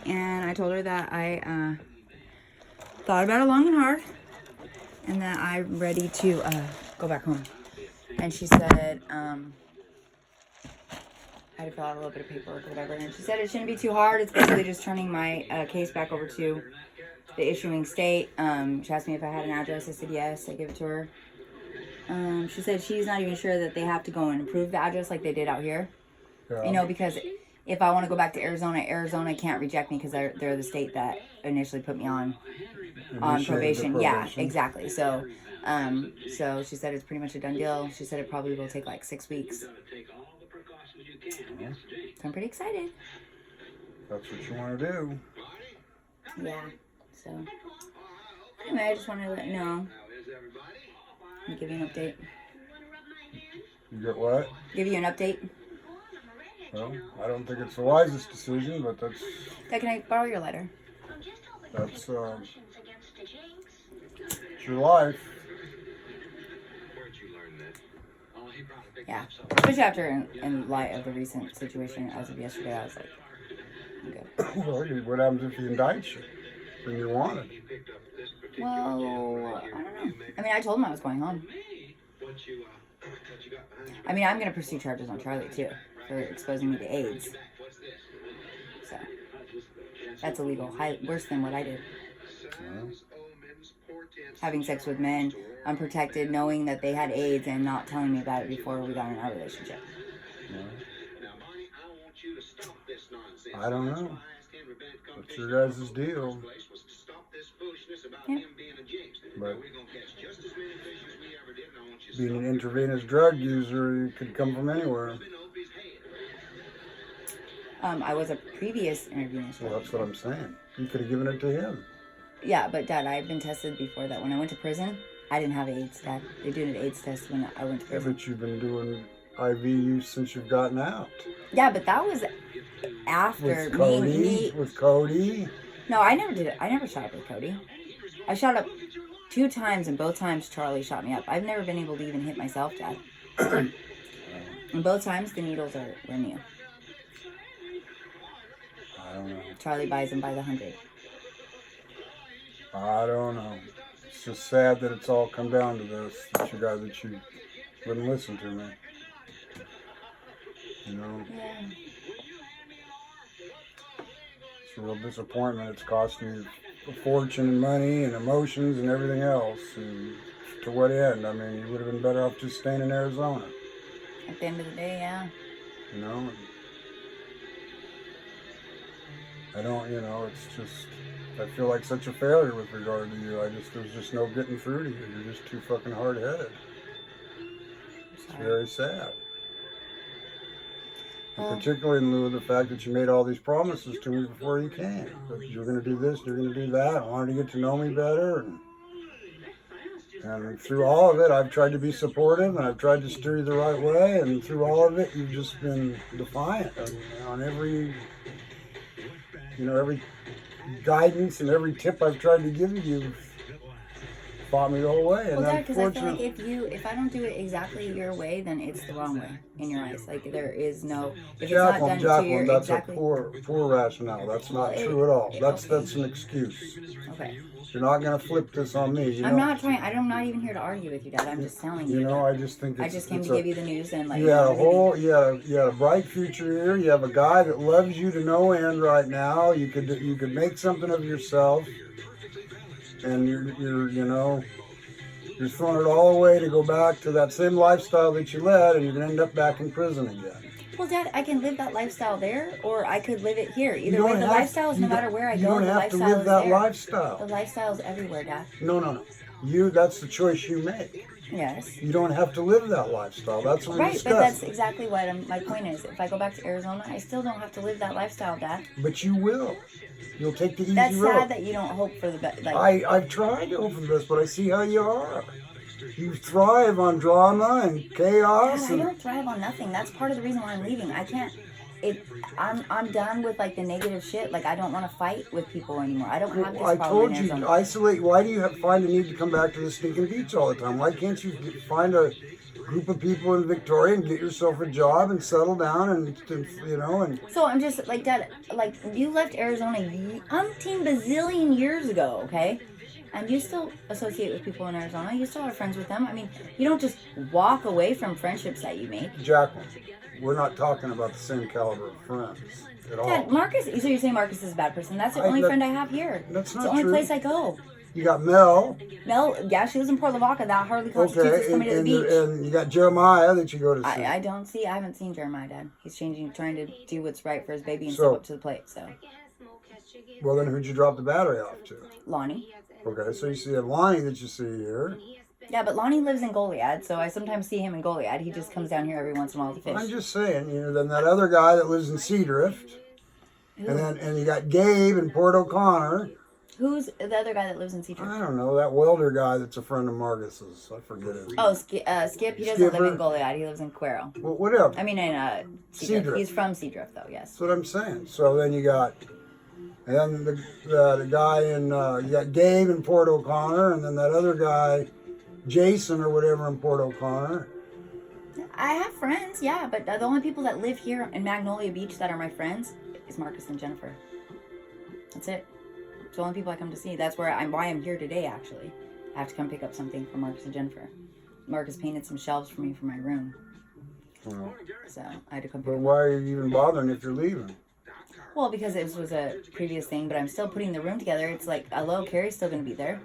and I told her that I thought about it long and hard, and that I'm ready to go back home. And she said I had to fill out a little bit of paperwork or whatever, and she said it shouldn't be too hard. It's basically just turning my case back over to the issuing state. She asked me if I had an address. I said yes. I gave it to her. She said she's not even sure that they have to go and approve the address like they did out here. Yeah. You know, because if I want to go back to Arizona, Arizona can't reject me because they're the state that initially put me on probation. Yeah, exactly. So she said it's pretty much a done deal. She said it probably will take like 6 weeks. Yeah. So I'm pretty excited. That's what you want to do. Yeah. So anyway, I just wanted to let you know. And give you an update. You get what? Give you an update. Well, I don't think it's the wisest decision, but that's... Dad, can I borrow your lighter? That's, it's your life. Yeah. Especially after, in light of the recent situation as of yesterday, I was like, I'm good. Well, what happens if he indicts you when you want it? Well, I don't know. I mean, I told him I was going home. I mean, I'm going to pursue charges on Charlie, too, for exposing me to AIDS. So, that's illegal. Worse than what I did. Having sex with men, unprotected, knowing that they had AIDS and not telling me about it before we got in our relationship. I don't know. It's your guys' deal. Yeah. But being an intravenous drug user, you could come from anywhere. I was a previous intravenous drug Well, that's what I'm saying. You could have given it to him. Yeah, but Dad, I've been tested before that. When I went to prison, I didn't have AIDS, Dad. They did an AIDS test when I went to prison. But you've been doing IV use since you've gotten out. Yeah, but that was after with Cody, me. With Cody? No, I never did it. I never shot up with Cody. I shot up 2 times, and both times Charlie shot me up. I've never been able to even hit myself, Dad. And both times the needles were new. I don't know. Charlie buys them by the 100. I don't know. It's just sad that it's all come down to this. That you wouldn't listen to me. You know? Yeah. It's a real disappointment. It's costing you a fortune and money and emotions and everything else. And to what end? I mean, you would have been better off just staying in Arizona. At the end of the day, yeah. You know? I don't, it's just... I feel like such a failure with regard to you. There's just no getting through to you. You're just too fucking hard-headed. It's very sad. And particularly in lieu of the fact that you made all these promises to me before you came. That you're going to do this, you're going to do that. I wanted to get to know me better. And through all of it, I've tried to be supportive, and I've tried to steer you the right way. And through all of it, you've just been defiant. On every guidance and every tip I've tried to give you, fought me the whole way. Well, Dad, because I feel like if I don't do it exactly your way, then it's the wrong way in your eyes. Like there is no. If Jacqueline, it's not done to your that's exactly. a poor rationale. That's not true at all. That's an excuse. Okay. You're not going to flip this on me. I'm not trying. I'm not even here to argue with you, Dad. I'm just telling you. I just think I just came to give you the news and like. You had a bright future here. You have a guy that loves you to no end right now. You could make something of yourself, and you're throwing it all away to go back to that same lifestyle that you led, and you're going to end up back in prison again. Well, Dad, I can live that lifestyle there, or I could live it here. Either way, the lifestyle is no matter where I go. You don't have to live that lifestyle. The lifestyle is everywhere, Dad. No. That's the choice you make. Yes. You don't have to live that lifestyle. That's what we discussed. Right, but that's exactly what my point is. If I go back to Arizona, I still don't have to live that lifestyle, Dad. But you will. You'll take the easy road. That's sad that you don't hope for the best. I've tried to hope for the best, but I see how you are. You thrive on drama and chaos. Dad, I don't thrive on nothing. That's part of the reason why I'm leaving. I can't. I'm done with like the negative shit. Like I don't want to fight with people anymore. I don't have this I problem told in you, Arizona. isolate. Why do you find a need to come back to the stinking beach all the time? Why can't you find a group of people in Victoria and get yourself a job and settle down and So I'm just like Dad. Like you left Arizona umpteen bazillion years ago, okay? And you still associate with people in Arizona. You still are friends with them. I mean, you don't just walk away from friendships that you make. Jacqueline, we're not talking about the same caliber of friends at all. Dad, Marcus. So you're saying Marcus is a bad person? That's the only friend I have here. That's It's not the only true. place I go. You got Mel. Mel, yeah, she lives in Port Lavaca. That hardly constitutes us Okay, coming to the and beach. and you got Jeremiah that you go to see. I haven't seen Jeremiah, Dad. He's trying to do what's right for his baby and So- step up to the plate. So, Well, then who'd you drop the battery off to? Lonnie. Okay, so you see a Lonnie that you see here. Yeah, but Lonnie lives in Goliad, so I sometimes see him in Goliad. He just comes down here every once in a while to fish. I'm just saying, then that other guy that lives in Seadrift, and you got Gabe in Port O'Connor. Who's the other guy that lives in Seadrift? I don't know, that welder guy that's a friend of Marcus's. I forget his name. Oh, Skip. He doesn't live Skipper. in Goliad. He lives in Cuero. Well, whatever. I mean, in Seadrift. Seadrift. He's from Seadrift, though. Yes. That's what I'm saying. So then you got, and then the guy in, you got Gabe in Port O'Connor, and then that other guy, Jason or whatever in Port O'Connor. I have friends, yeah, but the only people that live here in Magnolia Beach that are my friends is Marcus and Jennifer. That's it. It's the only people I come to see. That's why I'm here today, actually. I have to come pick up something from Marcus and Jennifer. Marcus painted some shelves for me for my room. Well, So I had to come pick but them up. why are you even bothering if you're leaving? Well, because it was a previous thing, but I'm still putting the room together. It's like, hello, Carrie's still going to be there.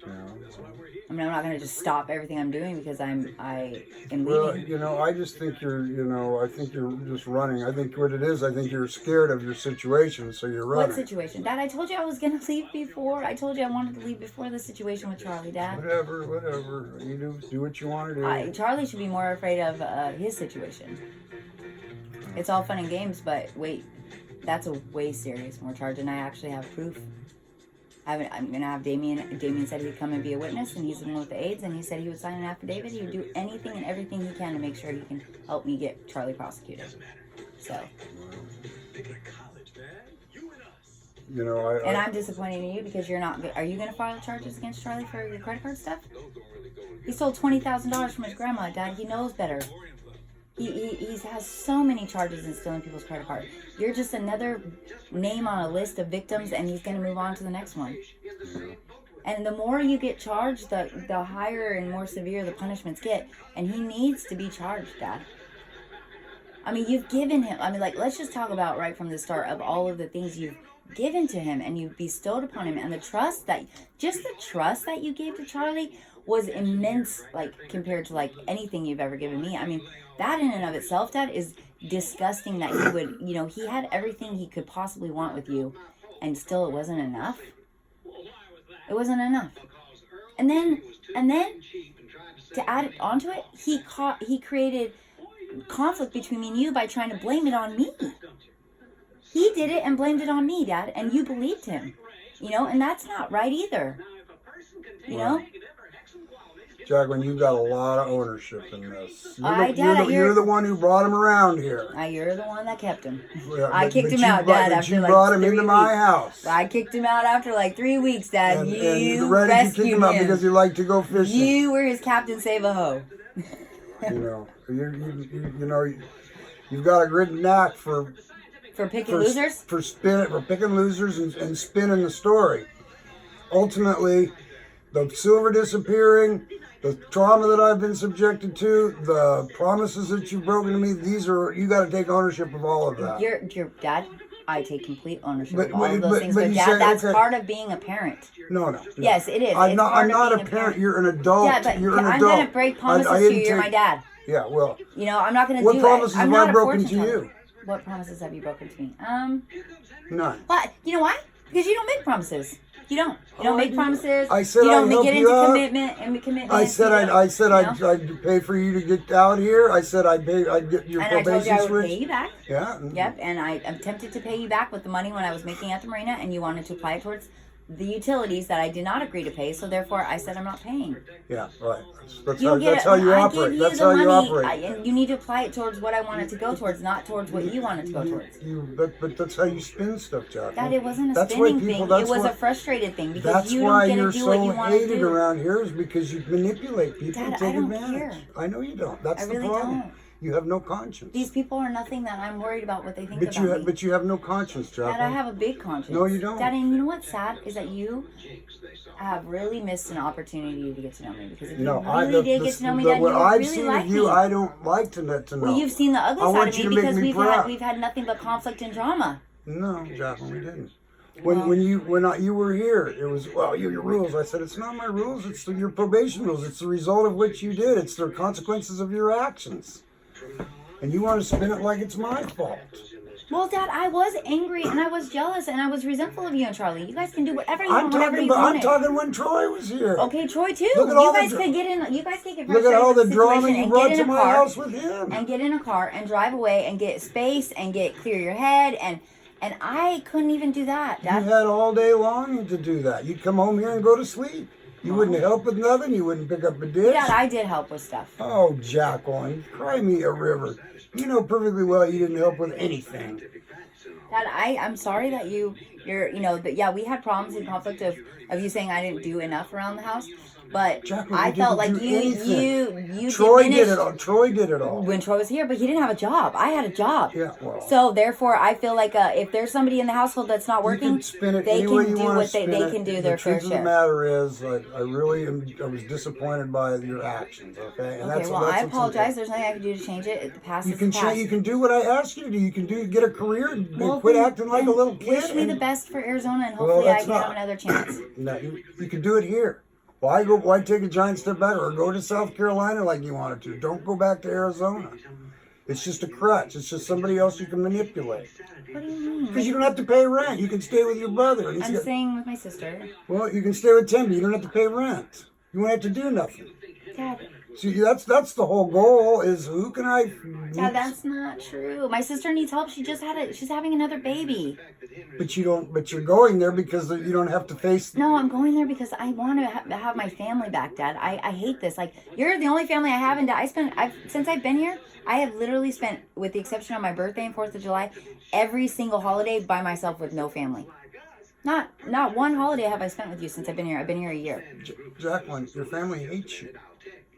I mean, I'm not going to just stop everything I'm doing because I am Well, leaving. I just think I think you're just running. I think what it is, I think you're scared of your situation, so you're running. What situation? Dad, I told you I was going to leave before. I told you I wanted to leave before the situation with Charlie, Dad. Whatever. You do what you want to do. Charlie should be more afraid of his situation. It's all fun and games, but wait, that's a way serious more charge, and I actually have proof. I'm going to have Damien. Damien said he'd come and be a witness, and he's the one with the AIDS, and he said he would sign an affidavit. He would do anything and everything he can to make sure he can help me get Charlie prosecuted. So, and I'm disappointed in you because you're not. Are you going to file charges against Charlie for your credit card stuff? He stole $20,000 from his grandma, Dad. He knows better. He has so many charges in stealing people's credit card. You're just another name on a list of victims, and he's going to move on to the next one. And the more you get charged, the higher and more severe the punishments get. And he needs to be charged, Dad. I mean, you've given him... I mean, like, let's just talk about right from the start of all of the things you've given to him and you've bestowed upon him. And the trust that... Just the trust that you gave to Charlie was immense, like, compared to, like, anything you've ever given me. I mean... That in and of itself, Dad, is disgusting that he would, he had everything he could possibly want with you, and still it wasn't enough. It wasn't enough. And then, to add onto it, he created conflict between me and you by trying to blame it on me. He did it and blamed it on me, Dad, and you believed him. And that's not right either. Jacqueline, you got a lot of ownership in this. You're the one who brought him around here. You're the one that kept him. I kicked him out, Dad, after you like brought him 3 into weeks. my house. I kicked him out after like 3 weeks, Dad. And you ready to rescued kick him out him. because he liked to go fishing. You were his Captain Save-A-Ho. You've got a good knack for picking losers? For picking losers and spinning the story. Ultimately, the silver disappearing, the trauma that I've been subjected to, the promises that you've broken to me, you got to take ownership of all of that. Your Dad, I take complete ownership of all of those things. But Dad, that's part of being a parent. No. Yes, it is. I'm not a parent. You're an adult. Yeah, but you're an I'm adult. going to break promises to you. You're my dad. Yeah, well. I'm not going to do it. What promises have I broken to you? What promises have you broken to me? None. What? You know why? Because you don't make promises. You don't. You don't make promises. I said you don't I'd get help you into out. commitment. I said I'd pay for you to get out here. I said I'd get your and probation I told you I would switch. pay you back. Yeah. Yep. And I attempted to pay you back with the money when I was making at the marina, and you wanted to apply it towards the utilities that I did not agree to pay. So therefore, I said I'm not paying. Yeah, right. That's You how, don't get that's it. how you I operate. give That's the how you money, operate. and you need to apply it towards what I want it to go towards, not towards what you want it to go towards. But that's how you spin stuff, Jack. Dad, it wasn't a That's why spinning people- thing. that's It was why- a frustrated thing because That's you why don't get you're to do what so you want to hated do. around here is because you manipulate people and Dad, take I don't advantage. care. I know you don't. That's I the really problem. don't. You have no conscience. These people are nothing that I'm worried about what they think But about me. but you have no conscience, Jack. Dad, I have a big conscience. No, you don't. Dad, and you know what's sad is that you have really missed an opportunity to get to know me. Because if you really did get to know me, Dad, you what would I've really seen like of you, me. I don't like to know. Well, you've seen the ugly I side want of you me to make because me we've proud. had nothing but conflict and drama. No, Jacqueline, we didn't. When you were here, it was your rules. I said it's not my rules. It's your probation rules. It's the result of what you did. It's the consequences of your actions. And you want to spin it like it's my fault. Well, Dad, I was angry and I was jealous and I was resentful of you and Charlie. You guys can do whatever you want, whenever you want. I'm talking when Troy was here. Okay, Troy too. Look at all You the guys dra- could get in. You guys could get Look at all the frustrated with drama situation you and brought get to in a my car house with him. and get in a car and drive away and get space and get clear your head and I couldn't even do that, You Dad. had all day long to do that. You'd come home here and go to sleep. You wouldn't help with nothing. You wouldn't pick up a dish. Dad, I did help with stuff. Oh, Jacqueline, cry me a river. You know perfectly well you didn't help with anything. Dad, I'm sorry that we had problems and conflict of you saying I didn't do enough around the house, but Jacqueline, I you felt like didn't do anything. you Troy diminished did it all. Troy did it all. when Troy was here, but he didn't have a job. I had a job. Yeah, well. So therefore, I feel like if there's somebody in the household that's not You working, can spin it they any way can you do want what to they spin it. can do The their fair truth of the share. matter is, I was disappointed by your actions. Okay, and Okay, well, I what's apologize. There's nothing I can do to change it. The past You is can the past. You can do what I asked you to do. You can get a career and Well, quit then- acting like a then little kid. Wish me the and- best for Arizona, and Well, hopefully I that's can have not- another chance. No, you can do it here. Why take a giant step back or go to South Carolina like you wanted to? Don't go back to Arizona. It's just a crutch. It's just somebody else you can manipulate. What do you mean? Because you don't have to pay rent. You can stay with your brother. And I'm staying with my sister. well, you can stay with Tim. You don't have to pay rent. You won't have to do nothing. Dad, See, that's the whole goal. Is who can I? Dad, that's not true. My sister needs help. She's having another baby. But you don't. But you're going there because you don't have to face. No, I'm going there because I want to have my family back, Dad. I hate this. Like, you're the only family I have, and since I've been here, I have literally spent, with the exception of my birthday and 4th of July, every single holiday by myself with no family. Not one holiday have I spent with you since I've been here. I've been here a year. Jacqueline, your family hates you.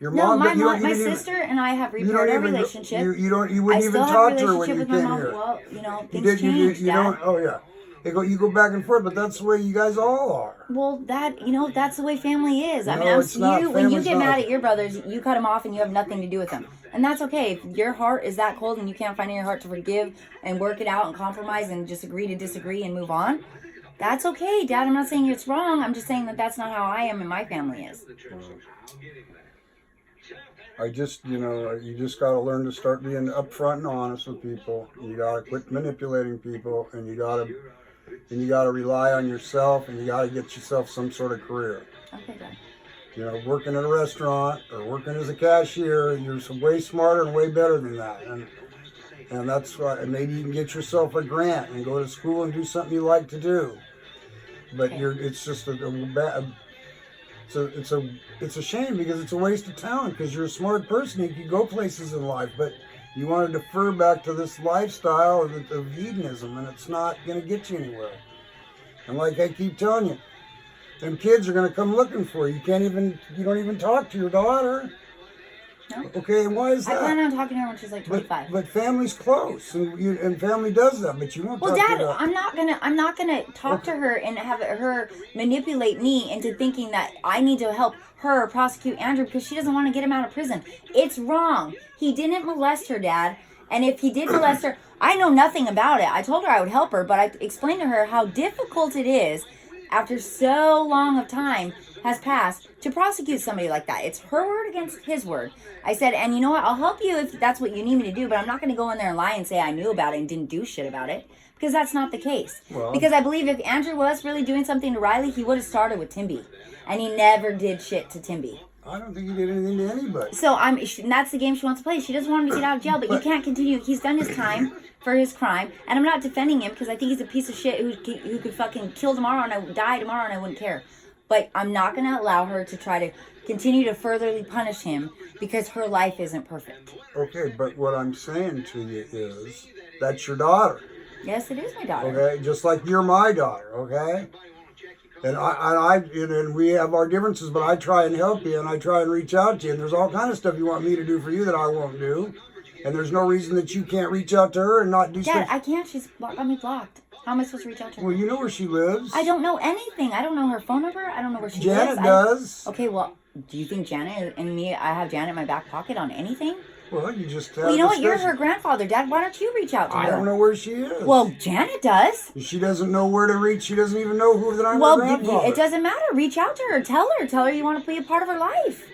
Your No, mom. my but you don't mom, my even- sister and I have You don't repaired our even. relationship. You I wouldn't still even have a talk to her when relationship you with my came mom. here. Well, You things did. change, You Dad. don't. Oh yeah. You go back and forth, but that's the way you guys all are. Well, that's the way family is. I No, mean, it's not. when you Family's get mad not. at your brothers, you cut them off and you have nothing to do with them. And that's okay. If your heart is that cold and you can't find in your heart to forgive and work it out and compromise and just agree to disagree and move on, that's okay, Dad. I'm not saying it's wrong. I'm just saying that that's not how I am and my family is. I just, you just got to learn to start being upfront and honest with people. You got to quit manipulating people, and you got to rely on yourself, and you got to get yourself some sort of career. Okay, Dad. Working at a restaurant or working as a cashier, you're way smarter and way better than that. And that's why maybe you can get yourself a grant and go to school and do something you like to do. But Okay. it's just it's a shame because it's a waste of talent because you're a smart person. You can go places in life, but you want to defer back to this lifestyle of hedonism, and it's not going to get you anywhere. And like I keep telling you, them kids are going to come looking for you. You don't even talk to your daughter. No. Okay, and why is I that? plan on talking to her when she's like 25. But family's close, and family does that. But you won't Well, talk Dad, to I'm not gonna talk to her and have her manipulate me into thinking that I need to help her prosecute Andrew because she doesn't want to get him out of prison. It's wrong. He didn't molest her, Dad. And if he did molest her, I know nothing about it. I told her I would help her, but I explained to her how difficult it is after so long of time has passed to prosecute somebody like that. It's her word against his word. I said, and you know what? I'll help you if that's what you need me to do, but I'm not going to go in there and lie and say I knew about it and didn't do shit about it because that's not the case. Well, because I believe if Andrew was really doing something to Riley, he would have started with Timby, and he never did shit to Timby. I don't think he did anything to anybody. So and that's the game she wants to play. She doesn't want him to get out of jail, but you can't continue. He's done his time. for his crime. And I'm not defending him because I think he's a piece of shit who could fucking kill tomorrow and I would die tomorrow and I wouldn't care. But I'm not going to allow her to try to continue to furtherly punish him because her life isn't perfect. Okay, but what I'm saying to you is that's your daughter. Yes, it is my daughter. Okay, just like you're my daughter. Okay, and we have our differences, but I try and help you, and I try and reach out to you. And there's all kind of stuff you want me to do for you that I won't do, and there's no reason that you can't reach out to her and not do Dad, stuff. I can't. She's got me blocked. How am I supposed to reach out to her? Well, you know where she lives. I don't know anything. I don't know her phone number. I don't know where she Janet lives. does. Okay, well, do you think Janet and me, I have Janet in my back pocket on anything? Well, you just have Well, you know what? You're discussion. her grandfather, Dad. Why don't you reach out to her? I don't know where she is. Well, Janet does. She doesn't know where to reach. She doesn't even know who that I'm Well, her grandfather. it doesn't matter. Reach out to her. Tell her you want to be a part of her life.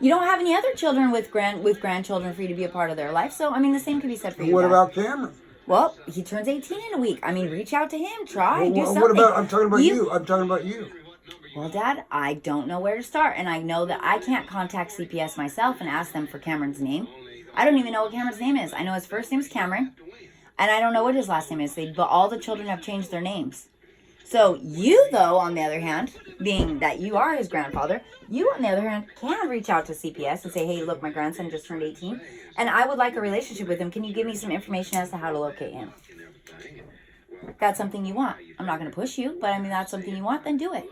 You don't have any other children with grandchildren for you to be a part of their life. So, I mean, the same could be said for you. What Dad. about Cameron? Well, he turns 18 in a week. I mean, reach out to him. Try. Do something. What about? I'm talking about you. I'm talking about you. Well, Dad, I don't know where to start. And I know that I can't contact CPS myself and ask them for Cameron's name. I don't even know what Cameron's name is. I know his first name is Cameron. And I don't know what his last name is. But all the children have changed their names. So you, though, on the other hand, being that you are his grandfather, you, on the other hand, can reach out to CPS and say, hey, look, my grandson just turned 18, and I would like a relationship with him. Can you give me some information as to how to locate him? If that's something you want. I'm not going to push you, but I mean, that's something you want, then do it.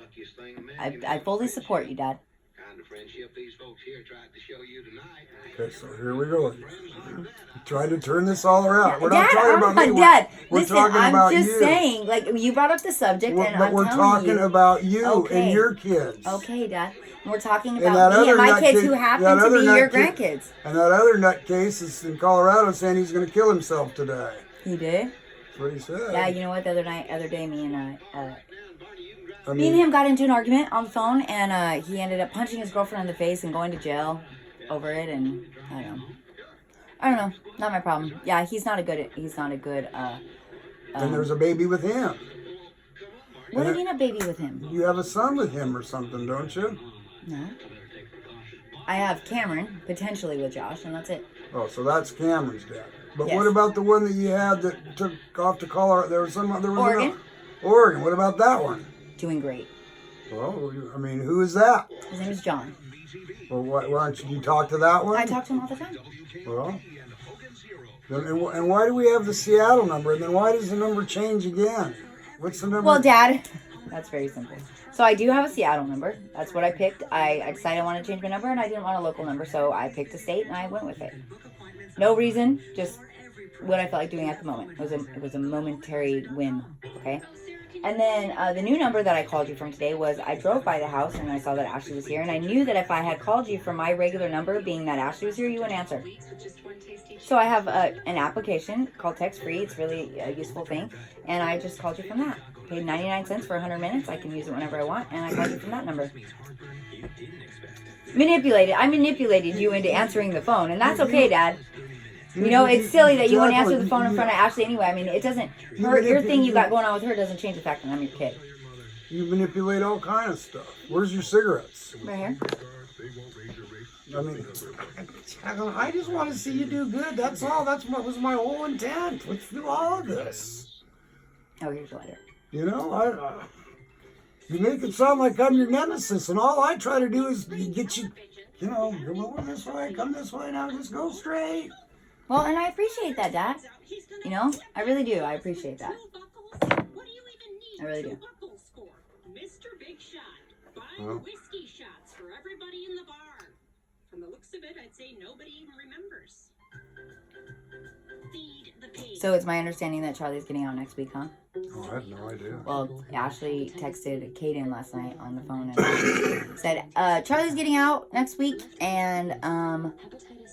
I fully support you, Dad. Okay, so here we go. Trying to turn this all around. We're Dad, not talking about me. Dad, we're listen, talking I'm about just you. saying, like, you brought up the subject, and But I'm we're telling talking you. about you Okay. and your kids. Okay, Dad. We're talking And about that me and other my kids nutcase- who that happen to other be your nutcase- grandkids. And that other nutcase is in Colorado saying he's going to kill himself today. He did? That's what he said. Yeah, you know what? The other day, me and I me and him got into an argument on the phone, and he ended up punching his girlfriend in the face and going to jail over it. And I don't know. Not my problem. Yeah, he's not a good. and there's a baby with him. What do you mean a baby with him? You have a son with him or something, don't you? No. I have Cameron potentially with Josh, and that's it. Oh, so that's Cameron's dad. But Yes. what about the one that you had that took off to Colorado? There was Oregon. Oregon. What about that one? Doing great. Well, I mean, who is that? His name is John. Well, why don't you talk to that one? I talk to him all the time. Well, and why do we have the Seattle number? And then why does the number change again? What's the number? Well, Dad, that's very simple. So I do have a Seattle number. That's what I picked. I decided I wanted to change my number, and I didn't want a local number, so I picked a state, and I went with it. No reason, just what I felt like doing at the moment. It was a momentary whim, okay? And then the new number that I called you from today was, I drove by the house, and I saw that Ashley was here, and I knew that if I had called you from my regular number, being that Ashley was here, you wouldn't answer. So I have an application called Text Free. It's really a useful thing, and I just called you from that. Paid 99 cents for 100 minutes. I can use it whenever I want, and I called you from that number. I manipulated you into answering the phone, and that's okay, Dad. You know, it's silly that you wouldn't answer the phone in front of Ashley anyway. I mean, it doesn't hurt. Your thing you got going on with her doesn't change the fact that I'm your kid. You manipulate all kind of stuff. Where's your cigarettes? Right here. I mean, I just want to see you do good. That's all. That's what was my whole intent. Let's do all of this. Oh, here's your letter. You know, you make it sound like I'm your nemesis, and all I try to do is get you, come over this way, come this way, now just go straight. Well, and I appreciate that, Dad. You know, I really do. I appreciate that. I really do. Mr. Big Shot, buying whiskey shots for everybody in the bar. From the looks of it, I'd say nobody even remembers. Feed the pig. So it's my understanding that Charlie's getting out next week, huh? Oh, I have no idea. Well, Ashley texted Kaden last night on the phone and said, Charlie's getting out next week, and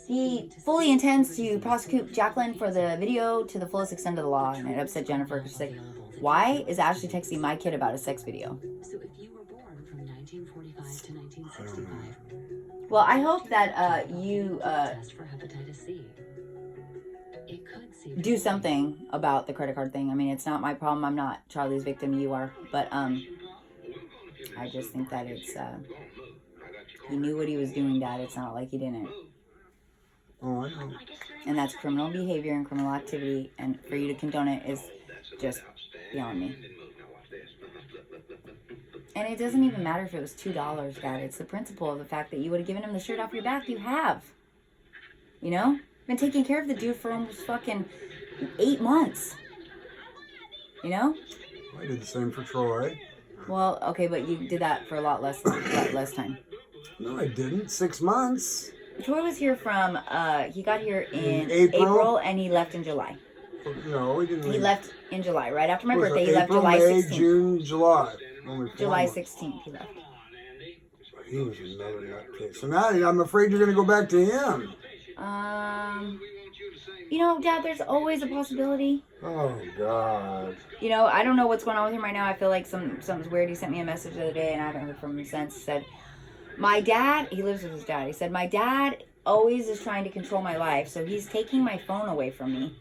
he fully intends to prosecute Jacqueline for the video to the fullest extent of the law. And it upset Jennifer because she's like, why is Ashley texting my kid about a sex video? So if you were born from 1945 to 1965, Well, I hope that you test for hepatitis C. It could save do something about the credit card thing. I mean, it's not my problem. I'm not Charlie's victim. You are. But I just think that it's he knew what he was doing, Dad. It's not like he didn't. Oh, I know. And that's criminal behavior and criminal activity. And for you to condone it is just beyond me. And it doesn't even matter if it was $2, Dad. It's the principle of the fact that you would have given him the shirt off your back. You have. You know? Been taking care of the dude for almost fucking 8 months. You know? I did the same for Troy. Well, okay, but you did that for a lot less time. No, I didn't. 6 months. Troy was here from, he got here in April? and he left in July. No, he didn't. He leave. left in July, right after my It was birthday. He left April, July May, 16th. June, July. Only 4 July months. 16th he left. He was another nutcase. So now I'm afraid you're going to go back to him. You know, Dad, there's always a possibility. Oh, God. You know, I don't know what's going on with him right now. I feel like something's weird. He sent me a message the other day, and I haven't heard from him since. He said, my dad, he lives with his dad. He said, my dad always is trying to control my life, so he's taking my phone away from me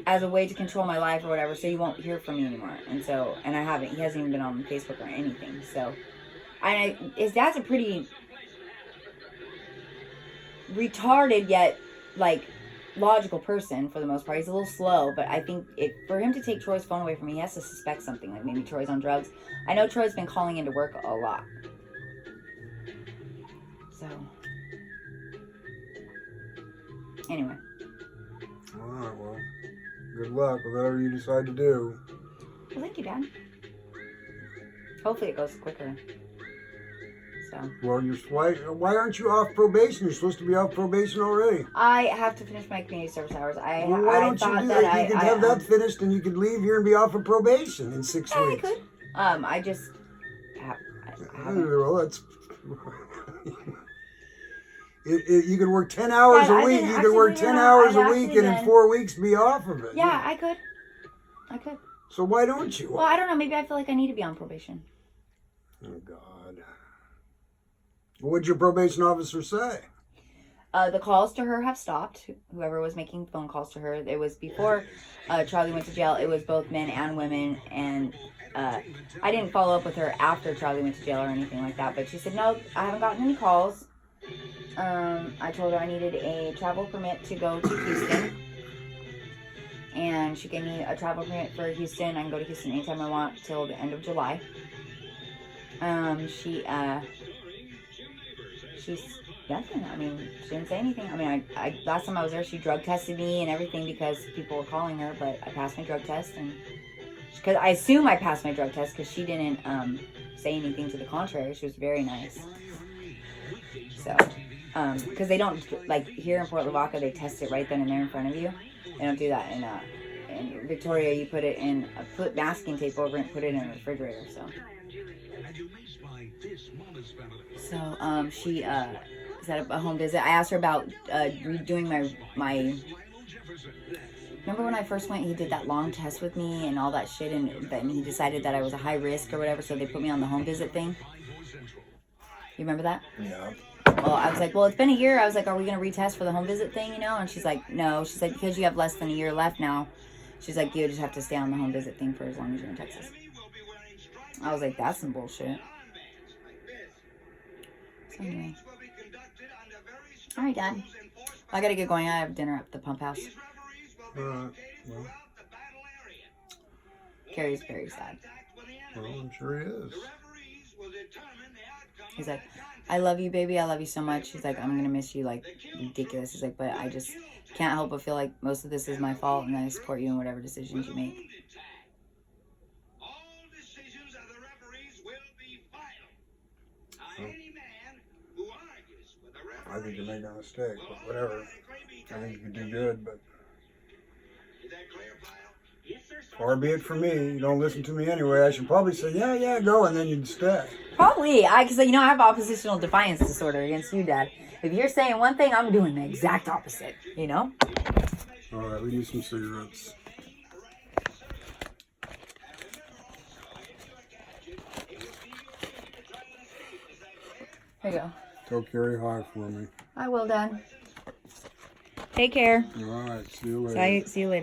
as a way to control my life or whatever, so you won't hear from me anymore. And I haven't. He hasn't even been on Facebook or anything. So, his dad's a pretty retarded yet, like, logical person for the most part. He's a little slow, but I think for him to take Troy's phone away from me, he has to suspect something, like maybe Troy's on drugs. I know Troy's been calling into work a lot. So, anyway. All right, well, good luck with whatever you decide to do. Well, thank you, Dad. Hopefully it goes quicker. So. Well, why aren't you off probation? You're supposed to be off probation already. I have to finish my community service hours. Why don't you do that? You could have that finished and you could leave here and be off of probation in 6 Yeah, weeks. I could. I just... I haven't. Well, that's... you could work 10 hours a week. You could work 10 hours a week and in 4 weeks be off of it. Yeah, I could. So why don't you? Well, I don't know. Maybe I feel like I need to be on probation. Oh, God. What'd your probation officer say? The calls to her have stopped. Whoever was making phone calls to her, it was before Charlie went to jail. It was both men and women, and I didn't follow up with her after Charlie went to jail or anything like that. But she said, no, I haven't gotten any calls. I told her I needed a travel permit to go to Houston, and she gave me a travel permit for Houston. I can go to Houston anytime I want till the end of July. She's nothing. I mean, she didn't say anything. I mean, I last time I was there, she drug tested me and everything because people were calling her, but I passed my drug test, and because I assume I passed my drug test because she didn't say anything to the contrary. She was very nice. So, because they don't, like, here in Port Lavaca, they test it right then and there in front of you. They don't do that in Victoria. You put it in, put masking tape over it and put it in a refrigerator. So she set up a home visit. I asked her about redoing my. Remember when I first went, he did that long test with me and all that shit, and then he decided that I was a high risk or whatever, so they put me on the home visit thing. You remember that? Yeah. Well, I was like, well, it's been a year. I was like, are we going to retest for the home visit thing, you know? And she's like, no. She's like, because you have less than a year left now. She's like, you just have to stay on the home visit thing for as long as you're in Texas. I was like, that's some bullshit. So anyway. All right, Dad. I got to get going. I have dinner at the pump house. Well, Carrie's very sad. I'm sure he is. He's like, I love you, baby. I love you so much. He's like, I'm going to miss you like ridiculous. He's like, but I just can't help but feel like most of this is my fault, and I support you in whatever decisions you make. I think you're making a mistake, but whatever. I think you could do good, but far be it from me. You don't listen to me anyway. I should probably say, yeah, go, and then you'd stay. Probably. Because, I have oppositional defiance disorder against you, Dad. If you're saying one thing, I'm doing the exact opposite, you know? All right, we need some cigarettes. Here you go. Tell Carrie hi for me. I will, Dad. Take care. All right, see you later. See you later.